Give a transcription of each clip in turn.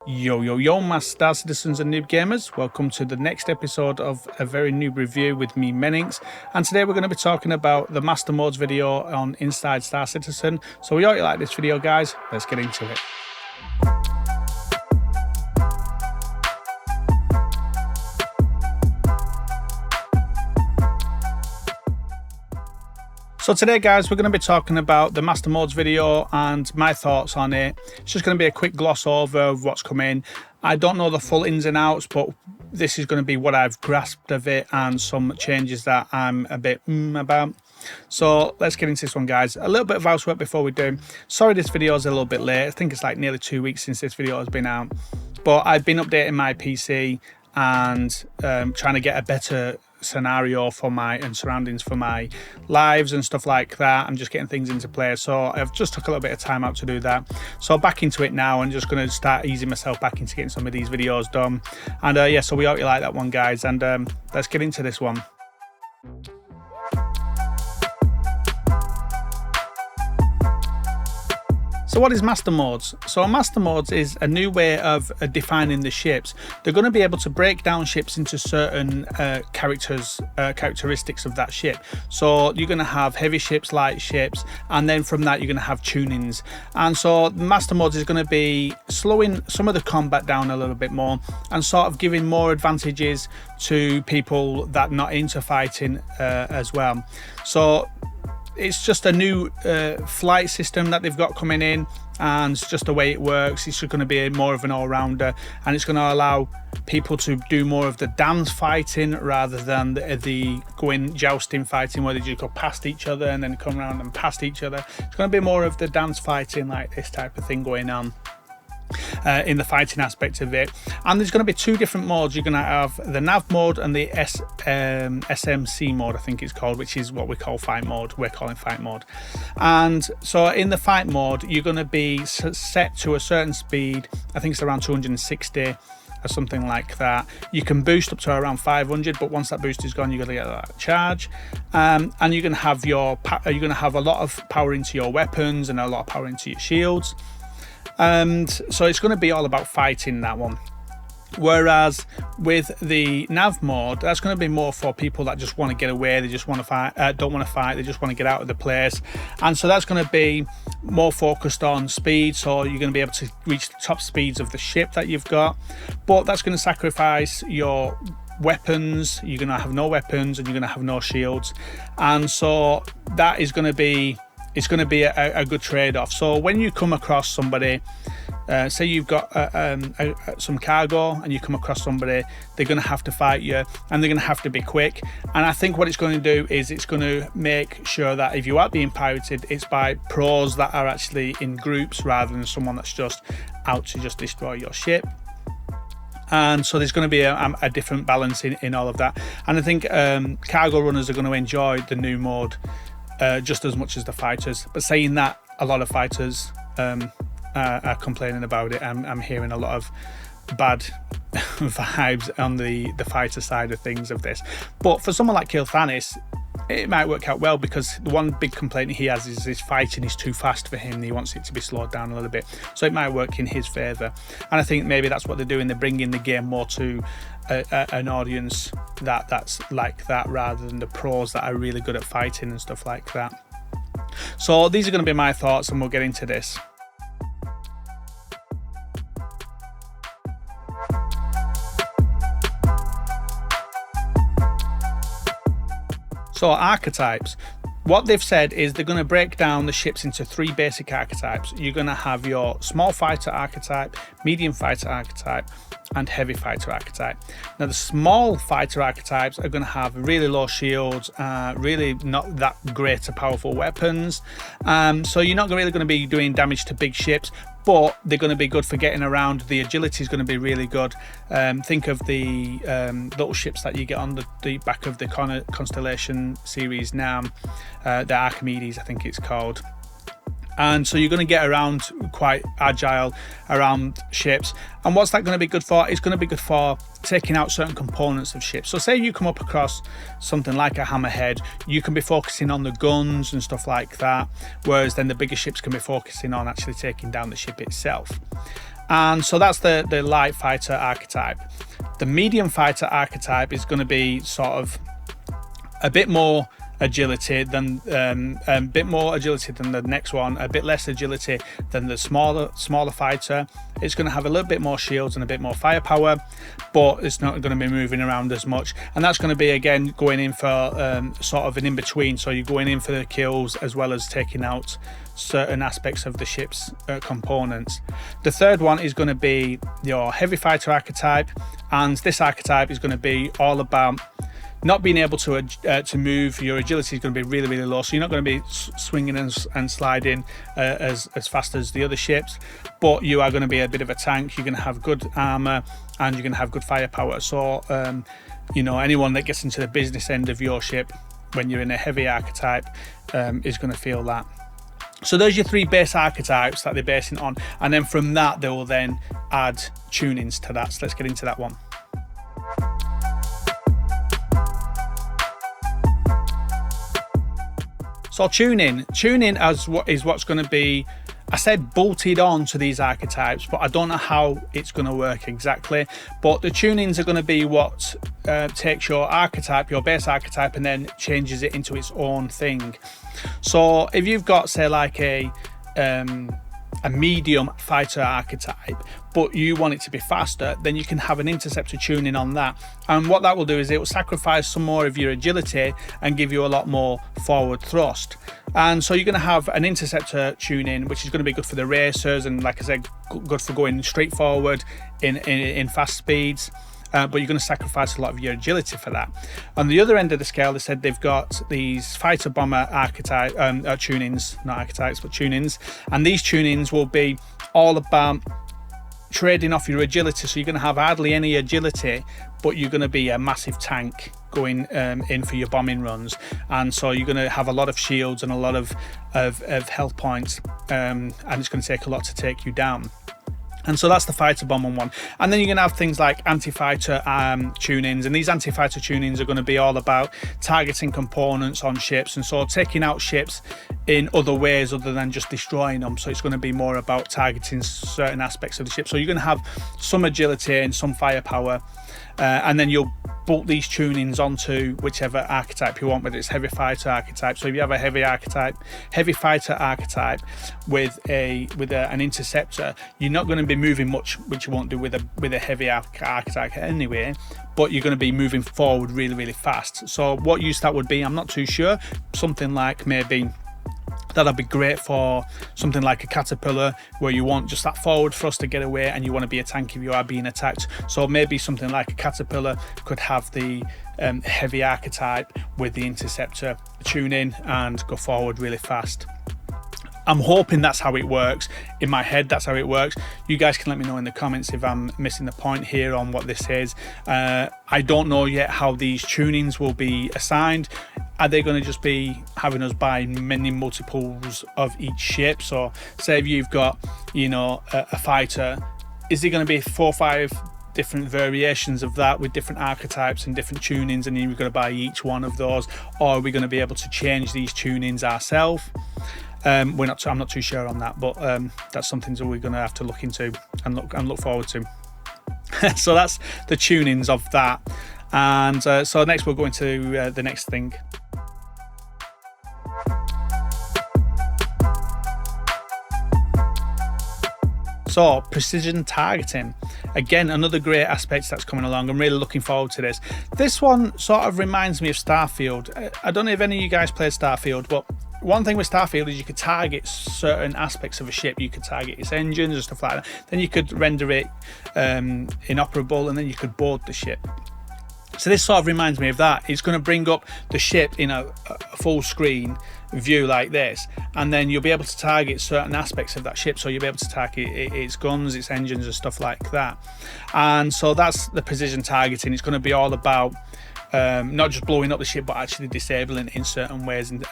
Yo, my star citizens and noob gamers. Welcome to the next episode of a very noob review with me, Menninx. And today we're going to be talking about the master modes video on Inside Star Citizen. So we hope you like this video, guys. Let's get into it. So today, guys, we're going to be talking about the Master Modes video and my thoughts on it. It's just going to be a quick gloss over of what's coming. I don't know the full ins and outs, but this is going to be what I've grasped of it and some changes that I'm a bit about. So let's get into this one, guys. A little bit of housework before we do. Sorry this video is a little bit late. I think it's like nearly 2 weeks since this video has been out. But I've been updating my PC and trying to get a better scenario for my surroundings for my lives and stuff like that. I'm just getting things into place, so I've just took a little bit of time out to do that. So back into it now and just going to start easing myself back into getting some of these videos done. And yeah, so we hope you like that one, guys, and let's get into this one. So what is Master Modes? So Master Modes is a new way of defining the ships. They're going to be able to break down ships into certain characteristics of that ship. So you're going to have heavy ships, light ships, and then from that you're going to have tunings. And so Master Modes is going to be slowing some of the combat down a little bit more and sort of giving more advantages to people that are not into fighting as well. So it's just a new flight system that they've got coming in, and it's just the way it works. It's going to be more of an all-rounder, and it's going to allow people to do more of the dance fighting rather than the going jousting fighting where they just go past each other and then come around and past each other. It's going to be more of the dance fighting, like this type of thing going on in the fighting aspect of it. And there's going to be two different modes. You're going to have the nav mode and the SMC mode, I think it's called, which is what we call fight mode. We're calling fight mode. And so in the fight mode, you're going to be set to a certain speed. I think it's around 260 or something like that. You can boost up to around 500, but once that boost is gone, you're going to get that charge. And you're going to have a lot of power into your weapons and a lot of power into your shields. And so it's going to be all about fighting, that one. Whereas with the nav mode, that's going to be more for people that just want to get away. They just want to fight, don't want to fight. They just want to get out of the place. And so that's going to be more focused on speed. So you're going to be able to reach the top speeds of the ship that you've got. But that's going to sacrifice your weapons. You're going to have no weapons and you're going to have no shields. And so that is going to be... it's going to be a good trade-off. So when you come across somebody, say you've got some cargo and you come across somebody, they're going to have to fight you and they're going to have to be quick. And I think what it's going to do is it's going to make sure that if you are being pirated, it's by pros that are actually in groups rather than someone that's just out to just destroy your ship. And so there's going to be a different balance in all of that. And I think cargo runners are going to enjoy the new mode just as much as the fighters. But saying that, a lot of fighters are complaining about it. I'm hearing a lot of bad vibes on the fighter side of things of this. But for someone like Kilthanis, it might work out well, because the one big complaint he has is his fighting is too fast for him. He wants it to be slowed down a little bit, so it might work in his favour. And I think maybe that's what they're doing. They're bringing the game more to an audience that's like that, rather than the pros that are really good at fighting and stuff like that. So these are going to be my thoughts, and we'll get into this. So archetypes, what they've said is they're going to break down the ships into 3 basic archetypes. You're going to have your small fighter archetype, medium fighter archetype, and heavy fighter archetype. Now the small fighter archetypes are going to have really low shields, really not that great or powerful weapons. So you're not really going to be doing damage to big ships, but they're going to be good for getting around. The agility is going to be really good. Think of the little ships that you get on the back of the Constellation series now, the Archimedes, I think it's called. And so you're going to get around quite agile around ships. And what's that going to be good for? It's going to be good for taking out certain components of ships. So say you come up across something like a hammerhead, you can be focusing on the guns and stuff like that, whereas then the bigger ships can be focusing on actually taking down the ship itself. And so that's the light fighter archetype. The medium fighter archetype is going to be sort of a bit more agility than the next one, a bit less agility than the smaller fighter. It's going to have a little bit more shields and a bit more firepower, but it's not going to be moving around as much. And that's going to be, again, going in for sort of an in-between. So you're going in for the kills as well as taking out certain aspects of the ship's components. The third one is going to be your heavy fighter archetype, and this archetype is going to be all about not being able to move. Your agility is going to be really, really low, so you're not going to be swinging and sliding as fast as the other ships, but you are going to be a bit of a tank. You're going to have good armor and you're going to have good firepower. So you know, anyone that gets into the business end of your ship when you're in a heavy archetype is going to feel that. So there's your 3 base archetypes that they're basing on, and then from that they will then add tunings to that. So let's get into that one. So tuning is what's going to be, I said, bolted on to these archetypes, but I don't know how it's going to work exactly. But the tunings are going to be what takes your archetype, your base archetype, and then changes it into its own thing. So if you've got, say, like a medium fighter archetype, but you want it to be faster, then you can have an interceptor tuning on that. And what that will do is it will sacrifice some more of your agility and give you a lot more forward thrust. And so you're going to have an interceptor tuning, which is going to be good for the racers and, like I said, good for going straight forward in fast speeds. But you're going to sacrifice a lot of your agility for that. On the other end of the scale, they said they've got these fighter bomber archetype tunings, not archetypes, but tunings. And these tunings will be all about trading off your agility. So you're going to have hardly any agility, but you're going to be a massive tank going in for your bombing runs. And so you're going to have a lot of shields and a lot of health points, and it's going to take a lot to take you down. And so that's the fighter bomber one. And then you're going to have things like anti-fighter tunings. And these anti-fighter tunings are going to be all about targeting components on ships. And so taking out ships in other ways other than just destroying them. So it's going to be more about targeting certain aspects of the ship. So you're going to have some agility and some firepower. And then you'll bolt these tunings onto whichever archetype you want, whether it's heavy fighter archetype. So if you have a heavy fighter archetype with an interceptor, you're not going to be moving much, which you won't do with a heavy archetype anyway, but you're going to be moving forward really, really fast. So what use that would be, I'm not too sure. Something like maybe that'll be great for something like a caterpillar, where you want just that forward thrust to get away and you want to be a tank if you are being attacked. So maybe something like a caterpillar could have the heavy archetype with the interceptor tuning and go forward really fast. I'm hoping that's how it works. In my head, that's how it works. You guys can let me know in the comments if I'm missing the point here on what this is. I don't know yet how these tunings will be assigned. Are they going to just be having us buy many multiples of each ship? So say if you've got, you know, a fighter, is it going to be 4 or 5 different variations of that with different archetypes and different tunings, and then you're going to buy each one of those? Or are we going to be able to change these tunings ourselves? I'm not too sure on that, but that's something that we're going to have to look into and look forward to. So that's the tunings of that. And so next we'll go into the next thing. So precision targeting, again, another great aspect that's coming along. I'm really looking forward to this. This one sort of reminds me of Starfield. I don't know if any of you guys played Starfield, but one thing with Starfield is you could target certain aspects of a ship. You could target its engines and stuff like that. Then you could render it inoperable, and then you could board the ship. So this sort of reminds me of that. It's going to bring up the ship in a full screen view like this, and then you'll be able to target certain aspects of that ship. So you'll be able to target its guns, its engines and stuff like that. And so that's the precision targeting. It's going to be all about not just blowing up the ship, but actually disabling it in certain ways and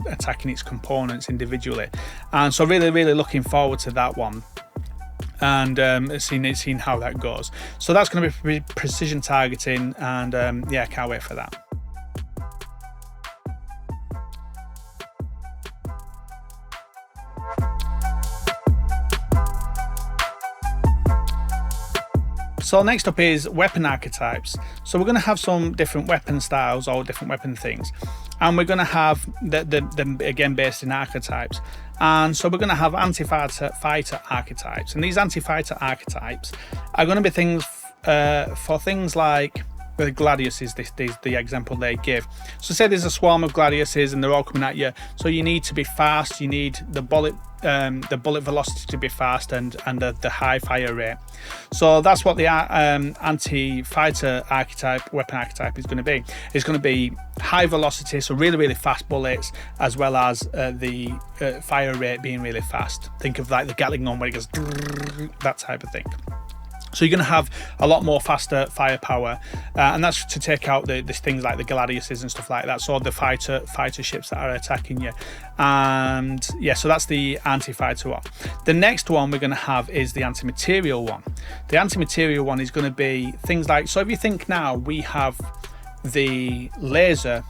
attacking its components individually. And so really looking forward to that one, and seeing how that goes. So that's going to be precision targeting, and yeah, I can't wait for that. So next up is weapon archetypes. So we're going to have some different weapon styles or different weapon things, and we're going to have them again based in archetypes. And so we're going to have anti-fighter archetypes, and these anti-fighter archetypes are going to be things for things like the Gladius is the example they give. So say there's a swarm of Gladiuses and they're all coming at you, so you need to be fast, you need the bullet velocity to be fast and the high fire rate. So that's what the anti-fighter archetype, weapon archetype is going to be. It's going to be high velocity, so really fast bullets, as well as the fire rate being really fast. Think of like the Gatling gun where it goes that type of thing. So you're going to have a lot more faster firepower, and that's to take out the things like the Gladiuses and stuff like that. So the fighter ships that are attacking you, and yeah, so that's the anti-fighter one. The next one we're going to have is the anti-material one. The anti-material one is going to be things like, so if you think now we have the laser.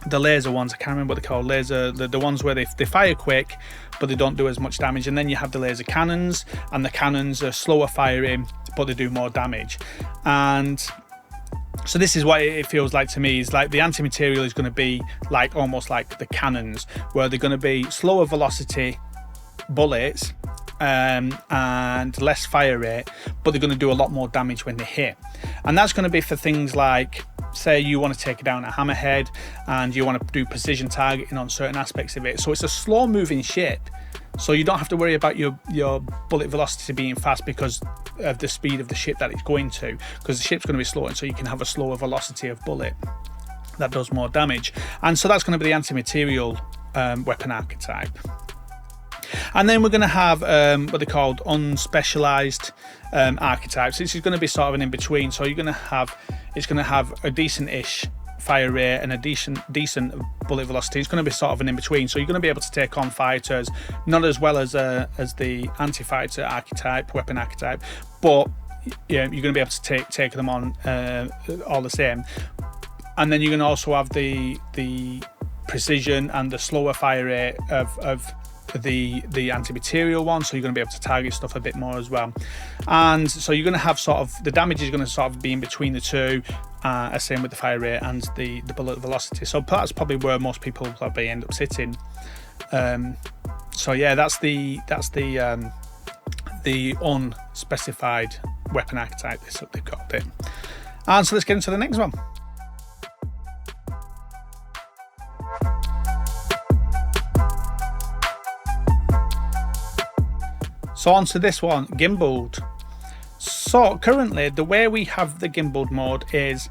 The laser ones, I can't remember what they're called, the ones where they fire quick but they don't do as much damage, and then you have the laser cannons, and the cannons are slower firing but they do more damage. And so this is what it feels like to me, is like the anti-material is going to be like almost like the cannons, where they're going to be slower velocity bullets and less fire rate, but they're going to do a lot more damage when they hit. And that's going to be for things like, say you want to take down a hammerhead and you want to do precision targeting on certain aspects of it. So it's a slow moving ship, so you don't have to worry about your bullet velocity being fast because of the speed of the ship that it's going to, because the ship's going to be slow, and so you can have a slower velocity of bullet that does more damage. And so that's going to be the anti-material weapon archetype. And then we're going to have what they're called unspecialized archetypes. This is going to be sort of an in-between. So it's going to have a decent-ish fire rate and a decent bullet velocity. It's going to be sort of an in-between. So you're going to be able to take on fighters, not as well as the anti-fighter archetype, weapon archetype, but yeah, you're going to be able to take them on all the same. And then you're going to also have the precision and the slower fire rate of the anti-material one, so you're going to be able to target stuff a bit more as well. And so you're going to have sort of the damage is going to sort of be in between the two, same with the fire rate and the bullet velocity. So that's probably where most people probably end up sitting. So yeah, that's the unspecified weapon archetype they've got it. And so let's get into the next one. So on to this one, Gimbled. So currently the way we have the Gimbled mode is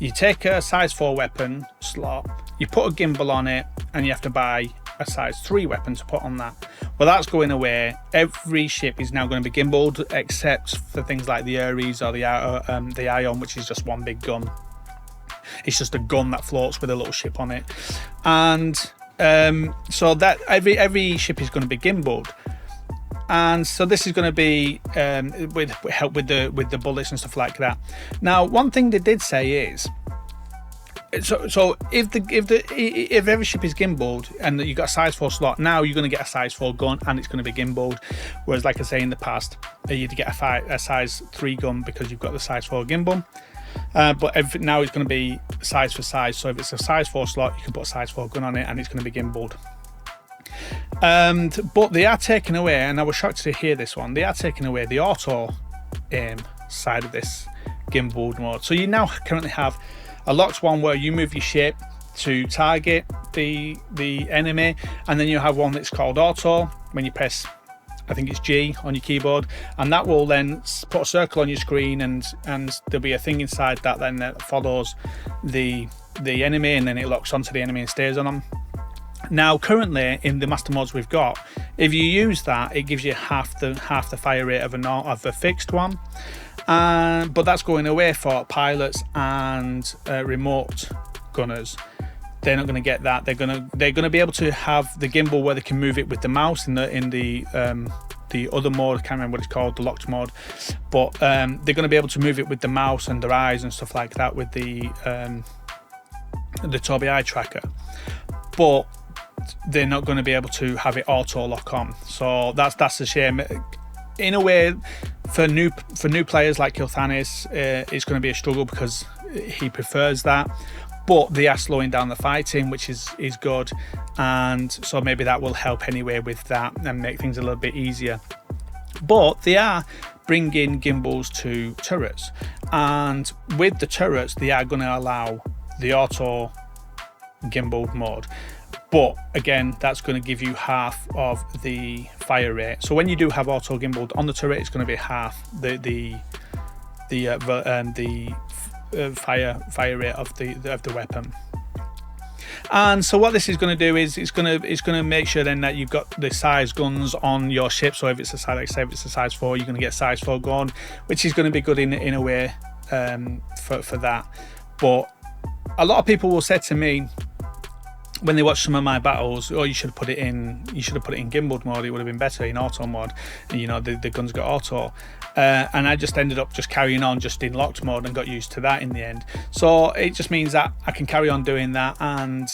you take a size 4 weapon slot, you put a gimbal on it, and you have to buy a size 3 weapon to put on that. Well, that's going away. Every ship is now going to be gimbaled, except for things like the Ares or the Ion, which is just one big gun. It's just a gun that floats with a little ship on it. And so that every ship is going to be gimbaled. And so this is going to be with help with the bullets and stuff like that. Now, one thing they did say is, so if every ship is gimbaled and you got a size 4 slot, now you're going to get a size 4 gun and it's going to be gimbaled. Whereas, like I say in the past, you'd get a size 3 gun because you've got the size 4 gimbal. But now it's going to be size for size. So if it's a size 4 slot, you can put a size 4 gun on it and it's going to be gimbaled. But they are taking away, and I was shocked to hear this one, they are taking away the auto aim side of this gimbaled mode. So you now currently have a locked one where you move your ship to target the enemy, and then you have one that's called auto when you press, I think it's G on your keyboard, and that will then put a circle on your screen, and there'll be a thing inside that then follows the enemy, and then it locks onto the enemy and stays on them. Now, currently in the master mods we've got, if you use that, it gives you half the fire rate of a fixed one. But that's going away for pilots and remote gunners. They're not going to get that. They're going to be able to have the gimbal where they can move it with the mouse in the other mode. I can't remember what it's called, the locked mode. But they're going to be able to move it with the mouse and their eyes and stuff like that with the Tobii eye tracker. But they're not going to be able to have it auto lock on, so that's a shame. in a way, for new players like Kilthanis, it's going to be a struggle because he prefers that. But they are slowing down the fighting, which is good, and so maybe that will help anyway with that and make things a little bit easier. But they are bringing Gimbles to turrets, and with the turrets they are going to allow the auto gimbal mode, but again that's going to give you half of the fire rate. So when you do have auto gimbal on the turret, it's going to be half the fire rate of the weapon. And so what this is going to do is it's going to make sure then that you've got the size guns on your ship. So if it's a size, like say if it's a size 4, you're going to get a size 4 gun, which is going to be good in a way for that. But a lot of people will say to me when they watch some of my battles, oh, you should have put it in gimbal mode, it would have been better in auto mode. And, you know, the guns got auto, and I just ended up just carrying on just in locked mode and got used to that in the end. So it just means that I can carry on doing that, and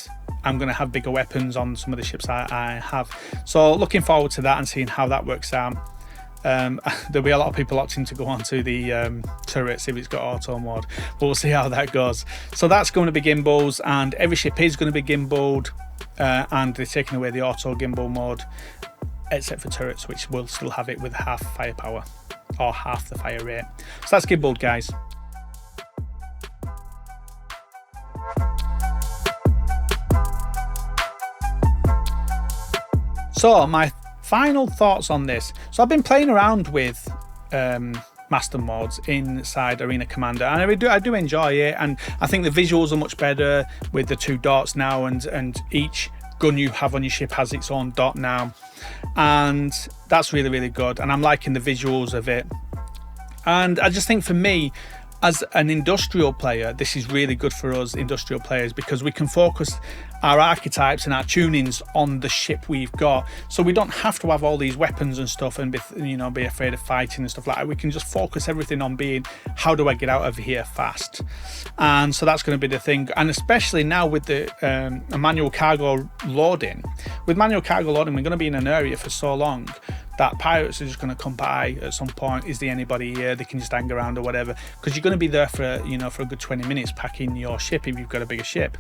I'm going to have bigger weapons on some of the ships I have. So looking forward to that and seeing how that works out. There'll be a lot of people opting to go onto the turrets if it's got auto mode, but we'll see how that goes. So that's going to be gimbals, and every ship is going to be gimbaled, and they're taking away the auto gimbal mode except for turrets, which will still have it with half firepower or half the fire rate. So that's gimbaled, guys. So my final thoughts on this. So I've been playing around with master mods inside Arena Commander, and I do enjoy it, and I think the visuals are much better with the 2 dots now, and each gun you have on your ship has its own dot now, and that's really, really good, and I'm liking the visuals of it. And I just think for me, as an industrial player, this is really good for us industrial players, because we can focus our archetypes and our tunings on the ship we've got, so we don't have to have all these weapons and stuff and be afraid of fighting and stuff like that. We can just focus everything on being, how do I get out of here fast? And so that's going to be the thing. And especially now with the manual cargo loading, we're going to be in an area for so long that pirates are just going to come by at some point. Is there anybody here? They can just hang around or whatever, because you're going to be there for a good 20 minutes packing your ship if you've got a bigger ship.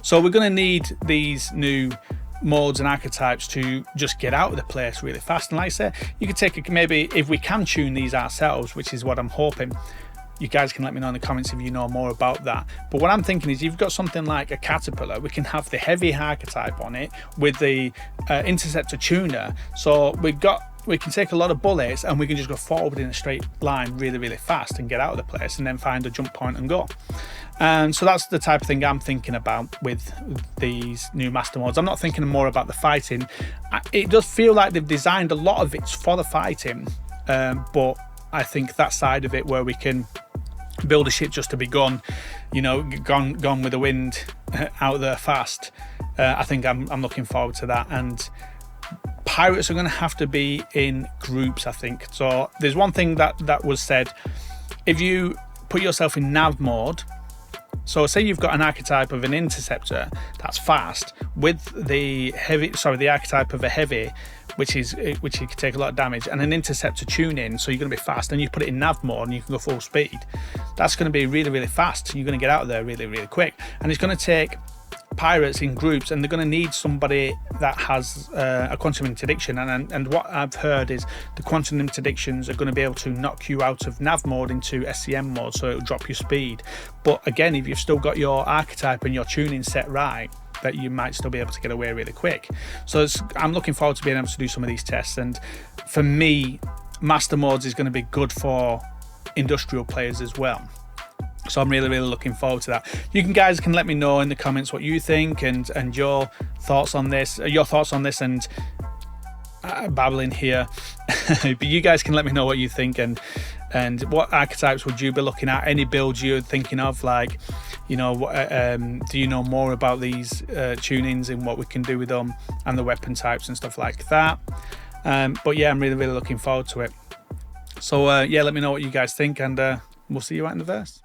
So we're going to need these new modes and archetypes to just get out of the place really fast. And like I said, you could take maybe if we can tune these ourselves, which is what I'm hoping. You guys can let me know in the comments if you know more about that. But what I'm thinking is, you've got something like a caterpillar, we can have the heavy archetype on it with the interceptor tuner. So we can take a lot of bullets and we can just go forward in a straight line really, really fast and get out of the place, and then find a jump point and go. And so that's the type of thing I'm thinking about with these new master modes. I'm not thinking more about the fighting. It does feel like they've designed a lot of it for the fighting, but I think that side of it where we can build a ship just to be gone with the wind out there fast, I think I'm looking forward to that. And pirates are going to have to be in groups, I think. So there's one thing that was said: if you put yourself in nav mode, so say you've got an archetype of an interceptor that's fast with the archetype of a heavy, which you can take a lot of damage, and an interceptor tuning, so you're going to be fast, and you put it in nav mode and you can go full speed. That's going to be really, really fast. You're going to get out of there really, really quick, and it's going to take pirates in groups, and they're going to need somebody that has a quantum interdiction, and what I've heard is the quantum interdictions are going to be able to knock you out of nav mode into SCM mode, so it'll drop your speed. But again, if you've still got your archetype and your tuning set right, that you might still be able to get away really quick. So I'm looking forward to being able to do some of these tests, and for me, master modes is going to be good for industrial players as well. So I'm really, really looking forward to that. You guys can let me know in the comments what you think and your thoughts on this. And babbling here, but you guys can let me know what you think, and what archetypes would you be looking at? Any builds you're thinking of, like, do you know more about these tunings and what we can do with them and the weapon types and stuff like that? But yeah, I'm really, really looking forward to it. So yeah, let me know what you guys think, and we'll see you out in the verse.